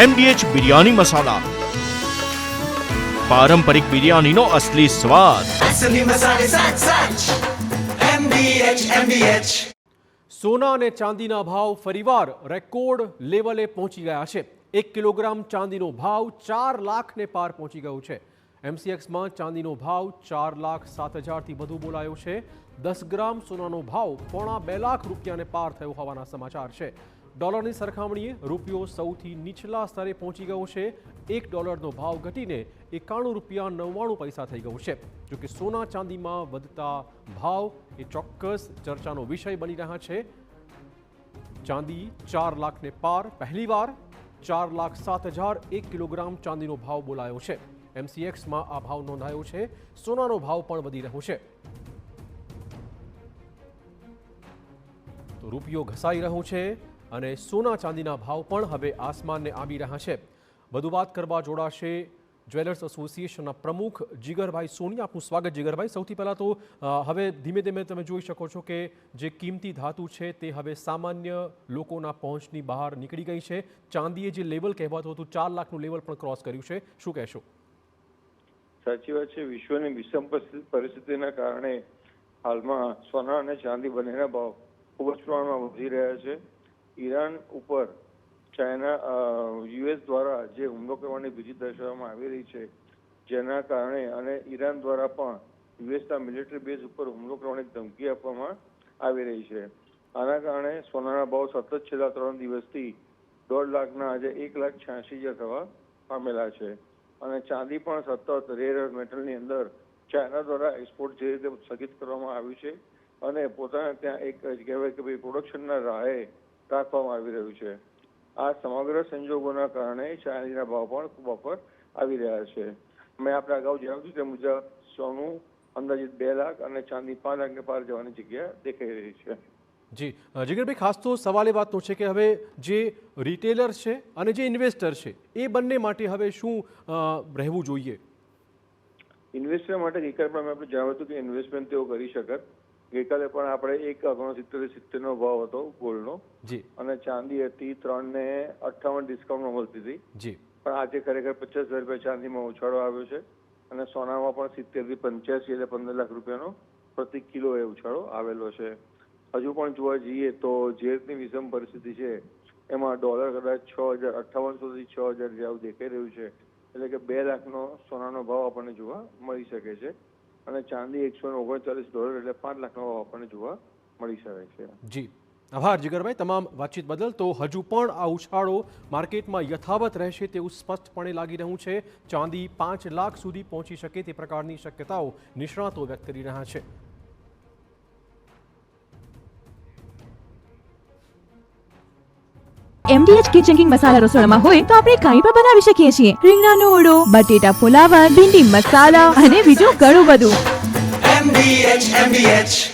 MDH biryani મસાલા, પારંપરિક બિરયાનીનો અસલી સ્વાદ. असली मसाले सच सच MDH. સોના અને ચાંદીના ભાવ ફરીવાર રેકોર્ડ લેવલે પહોંચી ગયા છે. 1 કિલોગ્રામ ચાંદીનો ભાવ 4 લાખને પાર પહોંચી ગયો છે. MCXમાં ચાંદીનો ભાવ 4,07,000થી વધુ બોલાયો છે. 10 ગ્રામ સોનાનો ભાવ પોણા 2 લાખ રૂપિયાને પાર થયો હોવાના સમાચાર છે. ડોલરની સરખામણીએ રૂપિયો સૌથી નીચલા સ્તરે પહોંચી ગયો છે. $1નો ભાવ ઘટીને ₹91.99 થઈ ગયો છે. જોકે સોના ચાંદીમાં વધતા ભાવ એ ચોક્કસ ચર્ચાનો વિષય બની રહ્યા છે. ચાંદી 4 લાખને પાર, પહેલીવાર 4,07,000 1 કિલોગ્રામ ચાંદીનો ભાવ બોલાયો છે. MCXમાં આ ભાવ નોંધાયો છે. સોનાનો ભાવ પણ વધી રહ્યો છે. તો રૂપિયો ઘસાઈ રહ્યો છે અને સોના ચાંદીના ભાવ પણ હવે આસમાનને આંબી રહ્યા છે. વધુ વાત કરવા જોડાશે જ્વેલર્સ એસોસિએશનના પ્રમુખ જીગરભાઈ સોની. આપનું સ્વાગત જીગરભાઈ. સૌથી પહેલાં તો હવે ધીમે ધીમે તમે જોઈ શકો છો કે જે કિંમતી ધાતુ છે તે હવે સામાન્ય લોકોના પહોંચની બહાર નીકળી ગઈ છે. ચાંદીએ જે લેવલ કહેવાતું હતું 4 લાખનું લેવલ પણ ક્રોસ કર્યું છે. શું કહેશો? સાચી વાત છે. વિશ્વની વિષમ પરિસ્થિતિના કારણે હાલમાં સોના અને ચાંદી બંનેના ભાવ ખૂબ જ પ્રમાણમાં વધી રહ્યા છે. ઈરાન ઉપર US દ્વારા જે હુમલો કરવાની બીજી દર્શાવવામાં આવી રહી છે, જેના કારણે અને ઈરાન દ્વારા પણ USના મિલિટરી બેઝ ઉપર હુમલો કરવાની ધમકી આપવામાં આવી રહી છે. આના કારણે સોનાના ભાવ સતત છેલ્લા 3 દિવસથી 1.5 લાખના આજે 1,86,000 થવા પામેલા છે. અને ચાંદી પણ સતત રેર મેટલની અંદર ચાઇના દ્વારા એક્સપોર્ટ જે રીતે સ્થગિત કરવામાં આવ્યું છે અને પોતાના ત્યાં એક કહેવાય કે ભાઈ પ્રોડક્શનના રાહે રાખવામાં આવી રહ્યું છે. આ સમગ્ર સંજોગોના કારણે ચાંદીના ભાવ પણ ખૂબ ઉપર આવી રહ્યા છે. મેં આપણે અગાઉ જણાવ્યું તે મુજબ સોનું અંદાજિત 2 લાખ અને ચાંદી 5 લાખને પાર જવાની જગ્યા દેખાઈ રહી છે. જી જીગરભાઈ, ખાસ તો સવાલ એ વાતનો છે કે હવે જે રિટેલર છે અને જે ઇન્વેસ્ટર છે એ બંને માટે હવે શું રહેવું જોઈએ? ઇન્વેસ્ટર માટે ગઈકાલે પણ આપણે જણાવ્યું હતું કે ઇન્વેસ્ટમેન્ટ તેઓ કરી શકત. ગઈકાલે પણ આપણે 1,69.70નો ભાવ હતો ગોલ્ડનો જી, અને ચાંદી હતી 3,58 ડિસ્કાઉન્ટમાં મળતી હતી જી. પણ આજે ખરેખર 50,000 રૂપિયા ચાંદીમાં ઉછાળો આવ્યો છે અને સોનામાં પણ 70 થી 85 એટલે 15 લાખ રૂપિયાનો પ્રતિ કિલો એ ઉછાળો આવેલો છે. હજુ પણ જોવા જઈએ તો જે રીતની વિષમ પરિસ્થિતિ છે એમાં ડોલર કદાચ 6,5800 થી 6,000 જેવું દેખાઈ રહ્યું છે. એટલે કે 2 લાખનો સોનાનો ભાવ આપણને જોવા મળી શકે છે અને ચાંદી $139 એટલે 5 લાખનો ભાવ આપણને જોવા મળી શકે છે. જી, આભાર જીગરભાઈ તમામ વાતચીત બદલ. તો હજુ પણ આ ઉછાળો માર્કેટમાં યથાવત રહેશે તેવું સ્પષ્ટપણે લાગી રહ્યું છે. ચાંદી 5 લાખ સુધી પહોંચી શકે તે પ્રકારની શક્યતાઓ નિષ્ણાતો વ્યક્ત કરી રહ્યા છે. MDH કિચન કિંગ મસાલા રસોડામાં હોય તો આપણે કાંઈ પણ બનાવી શકીએ છીએ. રીંગણાનો ઓળો, બટેટા ફુલાવર, ભીંડી મસાલા અને બીજું ઘણું બધું. MDH